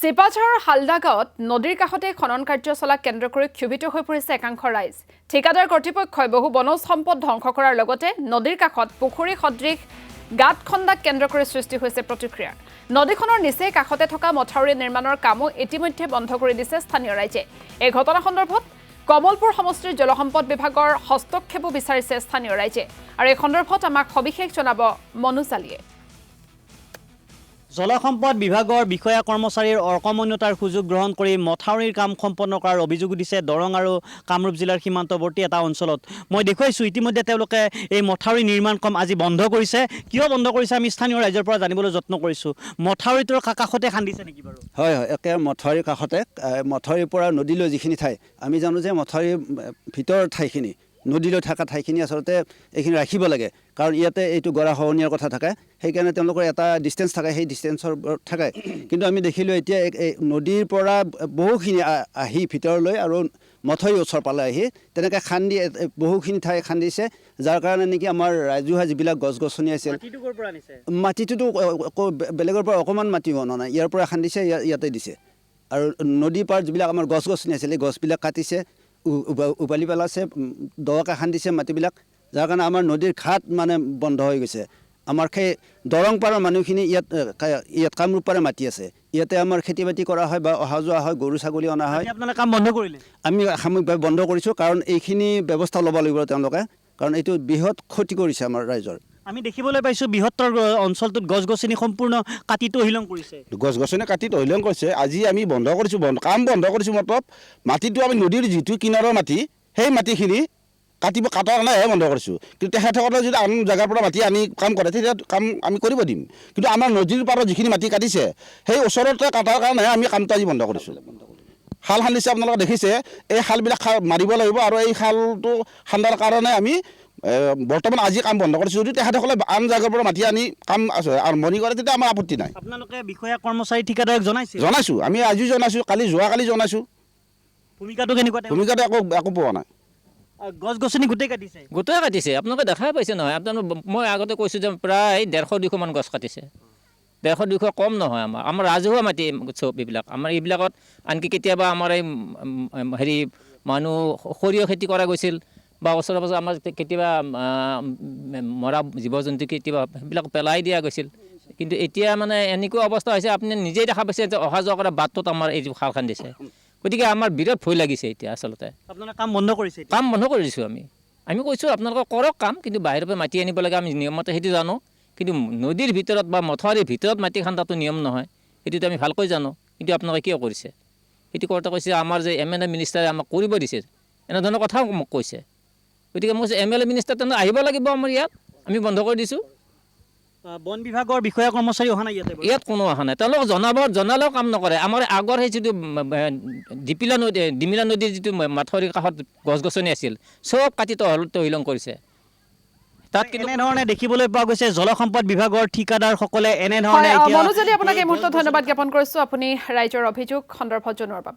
চিপাঝাৰৰ হালদা গাঁৱত নদীৰ কাষতে খনন কাৰ্য চলা কেন্দ্ৰ কৰি ক্ষোভিত হৈ পৰিছে একাংশ ৰাইজ। ঠিকাদাৰ কৰ্তৃপক্ষই বহু বনজ সম্পদ ধ্বংস কৰাৰ লগতে নদীৰ কাষত পুখুৰী সদৃশ গাঁত খন্দাক কেন্দ্ৰ কৰি সৃষ্টি হৈছে প্ৰতিক্ৰিয়া। নদীখনৰ নিচে কাষতে থকা মথাউৰি নিৰ্মাণৰ কামো ইতিমধ্যে বন্ধ কৰি দিছে স্থানীয় ৰাইজে। এই ঘটনা সন্দৰ্ভত কমলপুৰ সমষ্টিৰ জলসম্পদ বিভাগৰ হস্তক্ষেপো বিচাৰিছে স্থানীয় ৰাইজে। আৰু এই সন্দৰ্ভত আমাক সবিশেষ জনাব মনোজ আলীয়ে। জলসম্পদ বিভাগৰ বিষয়া কৰ্মচাৰীৰ অকমন্যতাৰ সুযোগ গ্ৰহণ কৰি মথাউৰিৰ কাম সম্পন্ন কৰাৰ অভিযোগ দিছে দৰং আৰু কামৰূপ জিলাৰ সীমান্তৱৰ্তী এটা অঞ্চলত। মই দেখুৱাইছোঁ ইতিমধ্যে তেওঁলোকে এই মথাউৰি নিৰ্মাণ কাম আজি বন্ধ কৰিছে। কিয় বন্ধ কৰিছে আমি স্থানীয় ৰাইজৰ পৰা জানিবলৈ যত্ন কৰিছোঁ। মথাউৰিটোৰ কাষতে খান্দিছে নেকি বাৰু? হয়, একে মথাউৰিৰ কাষতে, মথাউৰিৰ পৰা নদীলৈ যিখিনি ঠাই আমি জানো যে মথাউৰিৰ ভিতৰৰ ঠাইখিনি নদীলৈ থকা ঠাইখিনি আচলতে এইখিনি ৰাখিব লাগে, কাৰণ ইয়াতে এইটো গৰাখহনীয়াৰ কথা থাকে। সেইকাৰণে তেওঁলোকৰ এটা ডিষ্টেঞ্চ থাকে, সেই ডিষ্টেঞ্চৰ থাকে। কিন্তু আমি দেখিলোঁ এতিয়া এই নদীৰ পৰা বহুখিনি আহি ভিতৰলৈ আৰু মথাউৰি ওচৰ পালে আহি তেনেকৈ খান্দি বহুখিনি ঠাই খান্দিছে, যাৰ কাৰণে নেকি আমাৰ ৰাজহুৱা যিবিলাক গছ গছনি আছিল, মাটিটোতো বেলেগৰ পৰা অকণমান মাটি অনা নাই, ইয়াৰ পৰা খান্দিছে, ইয়াতে দিছে। আৰু নদীৰ পাৰত যিবিলাক আমাৰ গছ গছনি আছিল এই গছবিলাক কাটিছে, উভালি পেলাইছে, দকৈ খান্দিছে মাটিবিলাক, যাৰ কাৰণে আমাৰ নদীৰ ঘাট মানে বন্ধ হৈ গৈছে। আমাৰ সেই দৰং পাৰৰ মানুহখিনি ইয়াত কামৰূপ পাৰে মাটি আছে, ইয়াতে আমাৰ খেতি বাতি কৰা হয় বা অহা যোৱা হয়, গৰু ছাগলী অনা হয়। আপোনালোকে কাম বন্ধ কৰিলে? আমি সাময়িকভাৱে বন্ধ কৰিছোঁ, কাৰণ এইখিনি ব্যৱস্থা ল'ব লাগিব তেওঁলোকে, কাৰণ এইটো বৃহৎ ক্ষতি কৰিছে আমাৰ ৰাইজৰ। আমি দেখিবলৈ পাইছোঁ বৃহত্তৰ অঞ্চলটোত গছ গছনি সম্পূৰ্ণ কাটি তহিলং কৰিছে। গছ গছনি কাটি তহিলং কৰিছে। আজি আমি বন্ধ কৰিছোঁ, কাম বন্ধ কৰিছোঁ। মতলব মাটিটো আমি নদীৰ যিটো কিনাৰৰ মাটি, সেই মাটিখিনি কাটাৰ কাৰণেহে বন্ধ কৰিছোঁ। কিন্তু তেখেতসকলে যদি আন জেগাৰ পৰা মাটি আনি কাম কৰে তেতিয়া কাম আমি কৰিব দিম। কিন্তু আমাৰ নদীৰ পাৰত যিখিনি মাটি কাটিছে সেই ওচৰতে কাটাৰ কাৰণেহে আমি কামটো আজি বন্ধ কৰিছোঁ। খাল খান্দিছে, আপোনালোকে দেখিছে। এই খালবিলাক মাৰিব লাগিব, আৰু এই খালটো খান্দাৰ কাৰণে আমি বৰ্তমান আজি কাম বন্ধ কৰিছোঁ। যদি তেখেতসকলে আন জেগাৰ পৰা মাটি আনি কাম আৰম্ভণি কৰে তেতিয়া আমাৰ আপত্তি নাই। আপোনালোকে বিষয়া কৰ্মচাৰী ঠিকাদাৰক জনাইছোঁ, আমি আজিও জনাইছোঁ, যোৱাকালি জনাইছোঁ। ভূমিকাটো কেনেকুৱা? ভূমিকাটো একো পোৱা নাই। গছ গছনি গোটেই কাটিছে। আপোনালোকে দেখাই পাইছে নহয়। মই আগতে কৈছোঁ যে প্ৰায় 150-200 মান গছ কাটিছে। 150-200 কম নহয়। আমাৰ ৰাজহুৱা মাটি চব এইবিলাক। আমাৰ এইবিলাকত আনকি কেতিয়াবা আমাৰ এই মানুহ সৰিয়হ খেতি কৰা গৈছিল, বা ওচৰে পাজৰে আমাৰ কেতিয়াবা মৰা জীৱ জন্তু কেতিয়াবা সেইবিলাক পেলাই দিয়া গৈছিল। কিন্তু এতিয়া মানে এনেকুৱা অৱস্থা হৈছে, আপুনি নিজেই দেখা পাইছে যে অহা যোৱা কৰা বাটটোত আমাৰ এই খাল খান্দিছে। গতিকে আমাৰ বিৰাট ভয় লাগিছে এতিয়া। আচলতে আপোনালোকে কাম বন্ধ কৰিছে? কাম বন্ধ কৰিছোঁ। আমি কৈছোঁ আপোনালোকে কৰক কাম, কিন্তু বাহিৰৰ পৰা মাটি আনিব লাগে, আমি নিয়মতে সেইটো জানো। কিন্তু নদীৰ ভিতৰত বা মথাউৰিৰ ভিতৰত মাটি খান্দাটো নিয়ম নহয়, সেইটোতো আমি ভালকৈ জানো। কিন্তু আপোনালোকে কিয় কৰিছে? সেইটো কৰোঁতে কৈছে আমাৰ যে MLA মিনিষ্টাৰে আমাক কৰিব দিছে, এনেধৰণৰ কথাও মোক কৈছে। গতিকে মই কৈছোঁ MLA মিনিষ্টাৰ তেনে আহিব লাগিব আমাৰ ইয়াত। আমি বন্ধ কৰি দিছোঁ। বন বিভাগৰ বিষয়া কৰ্মচাৰী অহা নাই ইয়াত কোনো অহা নাই। তেওঁলোকক জনালেও কাম নকৰে। আমাৰ আগৰ সেই যিটো ডিমিলা নদীৰ যিটো মাথাউৰিৰ কাষত গছ গছনি আছিল চব কাটি তহিলং কৰিছে। তাত কেনেধৰণে দেখিবলৈ পোৱা গৈছে জলসম্পদ বিভাগৰ ঠিকাদাৰসকলে এনেধৰণে। মনোজ আলী, আপোনাক এই মুহূৰ্তত ধন্যবাদ জ্ঞাপন কৰিছোঁ, আপুনি ৰাইজৰ অভিযোগ সন্দৰ্ভত জনোৱাৰ বাবে।